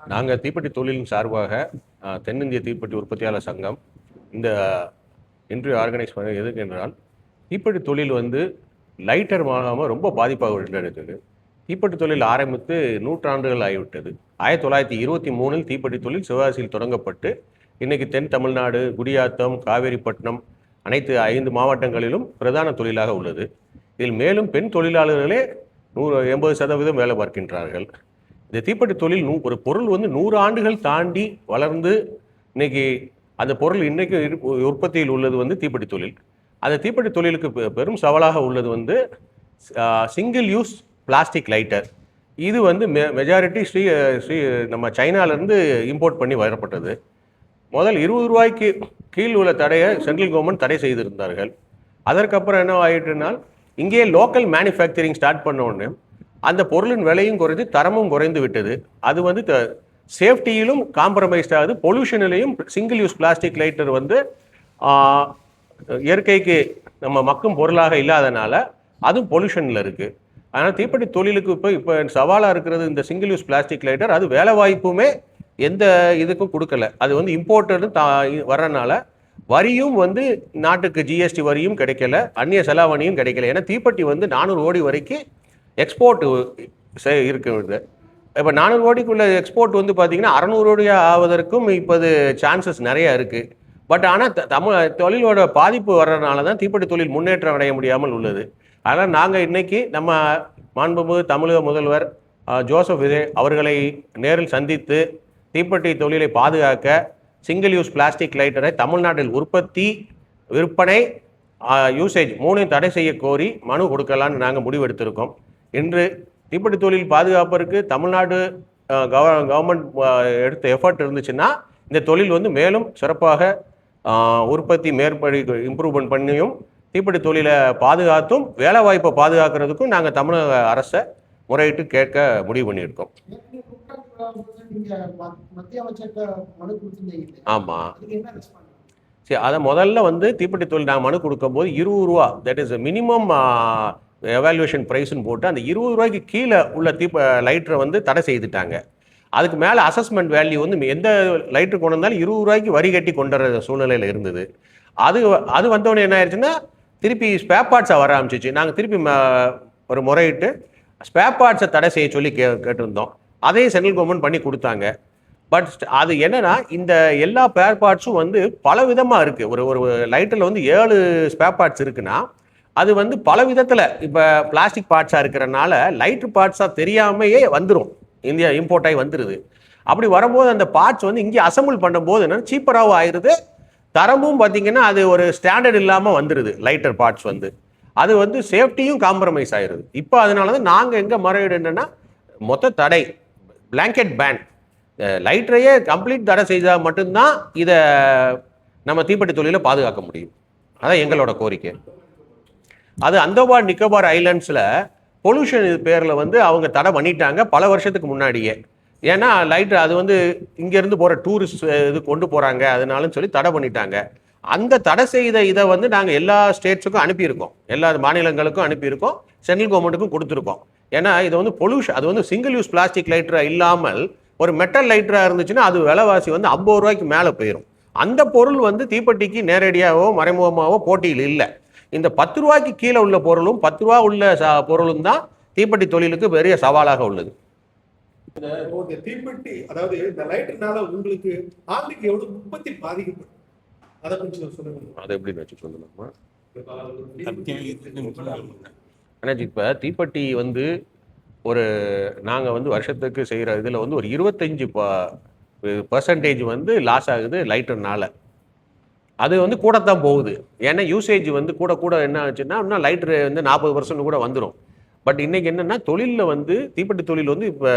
நாங்கள் தீப்பெட்டி தொழிலின் சார்பாக தென்னிந்திய தீப்பெட்டி உற்பத்தியாளர் சங்கம் இந்த இன்டர்வியூ ஆர்கனைஸ் பண்ண எதுக்கு என்றால், தீப்பெட்டி தொழில் வந்து லைட்டர் வாங்காமல் ரொம்ப பாதிப்பாக இருக்குது. தீப்பெட்டி தொழில் ஆரம்பித்து நூற்றாண்டுகள் ஆகிவிட்டது. 1923 தீப்பெட்டி தொழில் சிவகாசியில் தொடங்கப்பட்டு இன்னைக்கு தென் தமிழ்நாடு, குடியாத்தம், காவேரிப்பட்டினம் அனைத்து 5 மாவட்டங்களிலும் பிரதான தொழிலாக உள்ளது. இதில் மேலும் பெண் தொழிலாளர்களே 80% வேலை பார்க்கின்றார்கள். இந்த தீப்பெட்டி தொழில் ஒரு பொருள் வந்து 100 ஆண்டுகள் தாண்டி வளர்ந்து இன்னைக்கு அந்த பொருள் இன்னைக்கு உற்பத்தியில் உள்ளது வந்து தீப்பெட்டி தொழில். அந்த தீப்பெட்டி தொழிலுக்கு பெரும் சவாலாக உள்ளது வந்து சிங்கிள் யூஸ் பிளாஸ்டிக் லைட்டர். இது வந்து மெஜாரிட்டி நம்ம சைனாலேருந்து இம்போர்ட் பண்ணி வரப்பட்டது. முதல் 20 ரூபாய்க்கு கீழ் உள்ள தடையை சென்ட்ரல் கவர்மெண்ட் தடை செய்திருந்தார்கள். அதற்கப்புறம் என்ன ஆகிட்டுனால், இங்கே லோக்கல் மேனுஃபேக்சரிங் ஸ்டார்ட் பண்ண உடனே அந்த பொருளின் விலையும் குறைந்து தரமும் குறைந்து விட்டது. அது வந்து சேஃப்டியிலும் காம்ப்ரமைஸ்ட் ஆகுது, பொல்யூஷனிலையும். சிங்கிள் யூஸ் பிளாஸ்டிக் லைட்டர் வந்து இயற்கைக்கு நம்ம மக்கும் பொருளாக இல்லாதனால அதுவும் பொல்யூஷனில் இருக்குது. அதனால் தீப்பெட்டி தொழிலுக்கு இப்போ சவாலாக இருக்கிறது இந்த சிங்கிள் யூஸ் பிளாஸ்டிக் லைட்டர். அது வேலை வாய்ப்புமே எந்த இதுக்கும் கொடுக்கல. அது வந்து இம்போர்ட்டடு வர்றதுனால வரியும் வந்து நாட்டுக்கு ஜிஎஸ்டி வரியும் கிடைக்கல, அந்நிய செலாவணியும் கிடைக்கல. ஏன்னா தீப்பெட்டி வந்து 400 கோடி வரைக்கும் எக்ஸ்போர்ட் இருக்குது. இப்போ 400 கோடிக்குள்ள எக்ஸ்போர்ட் வந்து பார்த்தீங்கன்னா 600 கோடியாக ஆவதற்கும் இப்போது சான்சஸ் நிறையா இருக்குது. பட் ஆனால் தொழிலோட பாதிப்பு வர்றதுனால தான் தீப்பெட்டி தொழில் முன்னேற்றம் அடைய முடியாமல் உள்ளது. அதனால் நாங்கள் இன்னைக்கு நம்ம மாண்புமிகு தமிழக முதல்வர் ஜோசப் விஜய் அவர்களை நேரில் சந்தித்து தீப்பெட்டி தொழிலை பாதுகாக்க சிங்கிள் யூஸ் பிளாஸ்டிக் லைட்டரை தமிழ்நாட்டில் உற்பத்தி, விற்பனை, யூசேஜ் 3 தடை செய்ய கோரி மனு கொடுக்கலான்னு நாங்கள் முடிவெடுத்திருக்கோம். இன்று தீப்பெட்டி தொழில் பாதுகாப்பதற்கு தமிழ்நாடு கவர்மெண்ட் எடுத்த எஃபர்ட் இருந்துச்சுன்னா இந்த தொழில் வந்து மேலும் சிறப்பாக உற்பத்தி மேற்படி இம்ப்ரூவ்மெண்ட் பண்ணியும் தீப்பெட்டி தொழிலை பாதுகாத்தும் வேலை வாய்ப்பை பாதுகாக்கிறதுக்கும் நாங்கள் தமிழக அரசை முறையிட்டு கேட்க முடிவு பண்ணியிருக்கோம். ஆமாம், சரி. அதை முதல்ல வந்து தீப்பெட்டி தொழில் நாங்கள் மனு கொடுக்கும்போது 20 ரூபா, தட் இஸ் மினிமம் எவாலுவேஷன் ப்ரைஸ்ன்னு போட்டு அந்த 20 ரூபாய்க்கு கீழே உள்ள லைட்டரை வந்து தடை செய்துட்டாங்க. அதுக்கு மேலே அசஸ்மெண்ட் வேல்யூ வந்து எந்த லைட்டர் கொண்டு வந்தாலும் 20 ரூபாய்க்கு வரி கட்டி கொண்டு வர சூழ்நிலையில் இருந்தது. அது வந்தோடனே என்ன ஆயிடுச்சுன்னா திருப்பி ஸ்பேர் பார்ட்ஸாக வர ஆரம்பிச்சிச்சு. நாங்கள் திருப்பி ஒரு முறையிட்டு ஸ்பேர் பார்ட்ஸை தடை செய்ய சொல்லி கேட்டிருந்தோம். அதையும் சென்ட்ரல் கவர்மெண்ட் பண்ணி கொடுத்தாங்க. பட் அது என்னன்னா, இந்த எல்லா ஸ்பேர் பார்ட்ஸும் வந்து பல விதமாக இருக்குது. ஒரு லைட்டரில் வந்து 7 ஸ்பேர் பார்ட்ஸ் இருக்குன்னா அது வந்து பல விதத்தில் இப்போ பிளாஸ்டிக் பார்ட்ஸாக இருக்கிறனால லைட்ரு பார்ட்ஸாக தெரியாமையே வந்துடும், இந்தியா இம்போர்ட் ஆகி வந்துடுது. அப்படி வரும்போது அந்த பார்ட்ஸ் வந்து இங்கே அசம்பிள் பண்ணும்போது என்னன்னா சீப்பராகவும் ஆயிடுது, தரமும் பார்த்தீங்கன்னா அது ஒரு ஸ்டாண்டர்ட் இல்லாமல் வந்துடுது. லைட்டர் பார்ட்ஸ் வந்து அது வந்து சேஃப்டியும் காம்ப்ரமைஸ் ஆயிடுது. இப்போ அதனால தான் நாங்கள் எங்கே முறையீடு என்னென்னா, மொத்த தடை, பிளாங்கெட் பேன், லைட்டரையே கம்ப்ளீட் தடை செய்தால் மட்டும்தான் இதை நம்ம தீப்பெட்டி தொழிலை பாதுகாக்க முடியும். அதான் எங்களோட கோரிக்கை. அது அந்தோபார் நிக்கோபார் ஐலண்ட்ஸில் பொல்யூஷன் பேரில் வந்து அவங்க தடை பண்ணிட்டாங்க பல வருஷத்துக்கு முன்னாடியே. ஏன்னா லைட்டர் அது வந்து இங்கேருந்து போகிற டூரிஸ்ட் இது கொண்டு போகிறாங்க, அதனாலும் சொல்லி தடை பண்ணிட்டாங்க. அந்த தடை செய்த இதை வந்து நாங்கள் எல்லா ஸ்டேட்ஸுக்கும் அனுப்பியிருக்கோம், எல்லா மாநிலங்களுக்கும் அனுப்பியிருக்கோம், சென்ட்ரல் கவர்மெண்ட்டுக்கும் கொடுத்துருக்கோம். ஏன்னா இது வந்து பொல்யூஷன், அது வந்து சிங்கிள் யூஸ் பிளாஸ்டிக் லைட்டராக இல்லாமல் ஒரு மெட்டல் லைட்டராக இருந்துச்சுன்னா அது விலைவாசி வந்து 50 ரூபாய்க்கு மேலே போயிடும். அந்த பொருள் வந்து தீப்பெட்டிக்கு நேரடியாகவோ மறைமுகமாகவோ போட்டியில் இல்லை. இந்த 10 ரூபாய்க்கு கீழே உள்ள பொருளும் 10 ரூபா உள்ள பொருளும் தான் தீப்பெட்டி தொழிலுக்கு பெரிய சவாலாக உள்ளது. தீப்பெட்டி, அதாவது இந்த லைட்டர்னால உங்களுக்கு ஆண்டுக்கு எவ்வளவு உற்பத்தி பாதிக்கப்படும், அதை கொஞ்சம் சொல்லுங்க. அதை எப்படி வச்சு சொல்லணுமா? இப்போ தீப்பெட்டி வந்து நாங்கள் வந்து வருஷத்துக்கு செய்கிற இதில் வந்து ஒரு 25% வந்து லாஸ் ஆகுது லைட்டர்னால. அது வந்து கூடத்தான் போகுது. ஏன்னா யூசேஜ் வந்து கூட என்ன ஆச்சுன்னா இன்னும் லைட்டரு வந்து 40% கூட வந்துடும். பட் இன்றைக்கி என்னென்னா தொழிலில் வந்து தீப்பெட்டி தொழில் வந்து இப்போ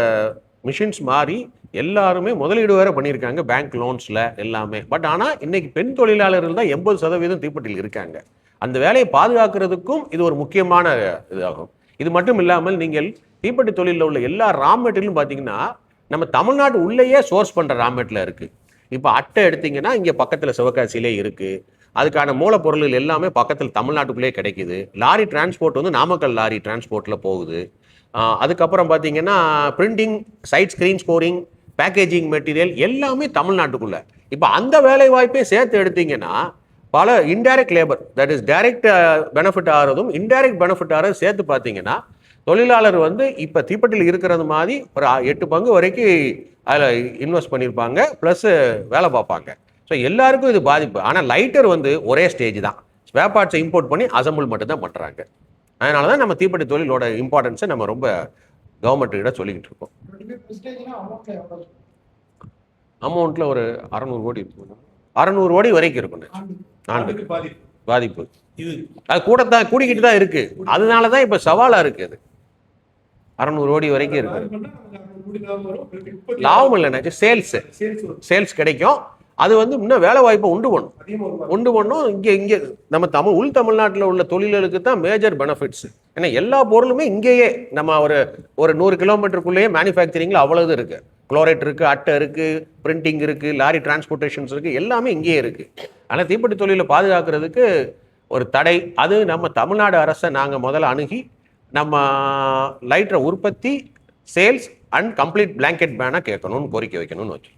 மிஷின்ஸ் மாறி எல்லாருமே முதலீடு வேறு பண்ணியிருக்காங்க, பேங்க் லோன்ஸில் எல்லாமே. பட் ஆனால் இன்றைக்கி பெண் தொழிலாளர்கள் தான் 80% தீப்பெட்டியில் இருக்காங்க. அந்த வேலையை பாதுகாக்கிறதுக்கும் இது ஒரு முக்கியமான இதாகும். இது மட்டும் இல்லாமல் நீங்கள் தீப்பெட்டி தொழிலில் உள்ள எல்லா ரா மெட்டீரியலும் பார்த்தீங்கன்னா நம்ம தமிழ்நாடு உள்ளேயே சோர்ஸ் பண்ணுற ரா மெட்டீரியல் இருக்குது. இப்போ அட்டை எடுத்திங்கன்னா இங்கே பக்கத்தில் சிவகாசியிலே இருக்குது. அதுக்கான மூலப்பொருள்கள் எல்லாமே பக்கத்தில் தமிழ்நாட்டுக்குள்ளே கிடைக்குது. லாரி டிரான்ஸ்போர்ட் வந்து நாமக்கல் லாரி டிரான்ஸ்போர்ட்டில் போகுது. அதுக்கப்புறம் பார்த்தீங்கன்னா printing, side screen scoring, packaging material எல்லாமே தமிழ்நாட்டுக்குள்ள. இப்போ அந்த வேலை வாய்ப்பை சேர்த்து எடுத்தீங்கன்னா பல indirect labour, that is direct benefit ஆகிறதும் இன்டைரக்ட் பெனிஃபிட் ஆகிறது சேர்த்து பார்த்தீங்கன்னா தொழிலாளர் வந்து இப்போ தீப்பெட்டியில் இருக்கிறது மாதிரி ஒரு 8 பங்கு வரைக்கும் அதில் இன்வெஸ்ட் பண்ணியிருப்பாங்க, ப்ளஸ் வேலை பார்ப்பாங்க. ஸோ எல்லாருக்கும் இது பாதிப்பு. ஆனால் லைட்டர் வந்து ஒரே ஸ்டேஜ் தான், ஸ்பேர் பார்ட்ஸை இம்போர்ட் பண்ணி அசம்பிள் மட்டும் தான் பண்ணுறாங்க. அதனால தான் நம்ம தீப்பெட்டி தொழிலோட இம்பார்ட்டன்ஸை நம்ம ரொம்ப கவர்மெண்ட்டுக்கிட்ட சொல்லிக்கிட்டு இருக்கோம். அமௌண்ட்டில் ஒரு 600 கோடி இருக்கும், 600 கோடி வரைக்கும் இருக்கும் ஆண்டுக்கு பாதிப்பு. அது கூடிக்கிட்டு தான் இருக்கு. அதனால தான் இப்போ சவாலாக இருக்கு. அது 600 கோடி வரைக்கும் இருக்கு. லாபம் இல்லைனாச்சு சேல்ஸ் கிடைக்கும். அது வந்து இன்னும் வேலை வாய்ப்பை உண்டு பண்ணும். இங்கே நம்ம உள் தமிழ்நாட்டில் உள்ள தொழில்களுக்கு தான் மேஜர் பெனிஃபிட்ஸ். ஏன்னா எல்லா பொருளுமே இங்கேயே நம்ம ஒரு 100 கிலோமீட்டருக்குள்ளேயே மேனுஃபேக்சரிங்கில் அவ்வளவு இருக்கு. குளோரைட் இருக்கு, அட்டை இருக்கு, பிரிண்டிங் இருக்கு, லாரி டிரான்ஸ்போர்ட்டேஷன்ஸ் இருக்கு, எல்லாமே இங்கேயே இருக்கு. ஆனால் தீப்பெட்டி தொழிலை பாதுகாக்கிறதுக்கு ஒரு தடை. அது நம்ம தமிழ்நாடு அரசை நாங்கள் முதல்ல அணுகி நம்ம லைட்டரை உற்பத்தி, சேல்ஸ் அண்ட் கம்ப்ளீட் பிளாங்கெட் பேனாக கேட்கணும்னு கோரிக்கை வைக்கணும்னு வச்சு.